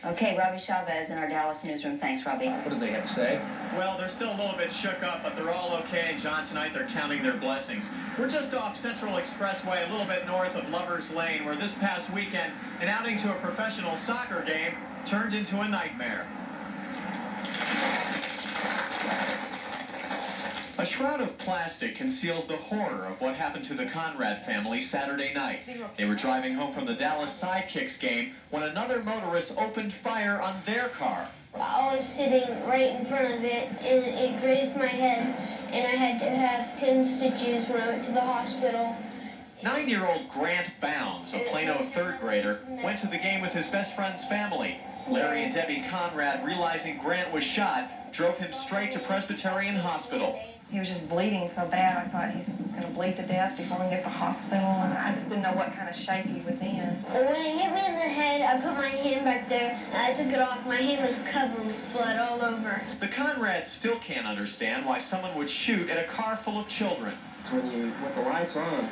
Okay, Robbie Chavez in our Dallas newsroom. Thanks, Robbie. What did they have to say? Well, they're still a little bit shook up, but they're all okay. John, tonight they're counting their blessings. We're just off Central Expressway, a little bit north of Lover's Lane, where this past weekend, an outing to a professional soccer game turned into a nightmare. A shroud of plastic conceals the horror of what happened to the Conrad family Saturday night. They were driving home from the Dallas Sidekicks game when another motorist opened fire on their car. I was sitting right in front of it, and it grazed my head, and I had to have 10 stitches when I went to the hospital. 9-year-old Grant Bounds, a Plano third grader, went to the game with his best friend's family. Larry and Debbie Conrad, realizing Grant was shot, drove him straight to Presbyterian Hospital. He was just bleeding so bad, I thought he's going to bleed to death before we get to the hospital, and I just didn't know what kind of shape he was in. When it hit me in the head, I put my hand back there, and I took it off. My hand was covered with blood all over. The Conrads still can't understand why someone would shoot at a car full of children. It's with the lights on,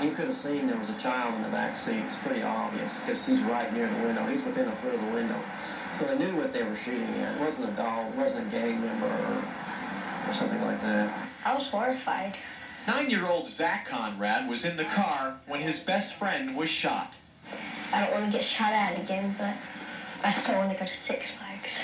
you could have seen there was a child in the back seat. It's pretty obvious, because he's right near the window. He's within a foot of the window. So they knew what they were shooting at. It wasn't a dog, it wasn't a gang member or something like that. I was horrified. 9-year-old Zach Conrad was in the car when his best friend was shot. I don't want to get shot at again, but I still want to go to Six Flags.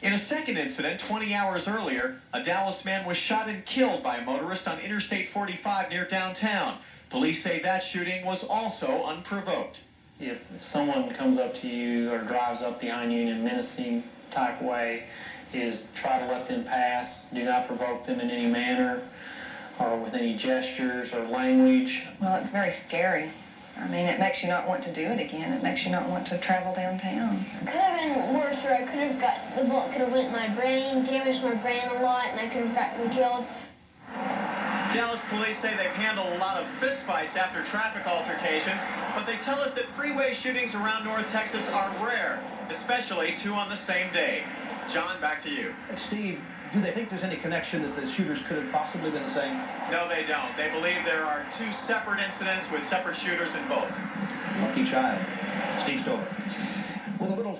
In a second incident 20 hours earlier, a Dallas man was shot and killed by a motorist on Interstate 45 near downtown. Police say that shooting was also unprovoked. If someone comes up to you or drives up behind you in a menacing type way, is try to let them pass. Do not provoke them in any manner or with any gestures or language. Well, it's very scary. I mean, it makes you not want to do it again. It makes you not want to travel downtown. It could have been worse, or I could have got, the bullet could have went in my brain, damaged my brain a lot, and I could have gotten killed. Dallas police say they've handled a lot of fistfights after traffic altercations, but they tell us that freeway shootings around North Texas are rare, especially two on the same day. John, back to you. Steve, do they think there's any connection that the shooters could have possibly been the same? No, they don't. They believe there are two separate incidents with separate shooters in both. Lucky child. Steve Stover. With a little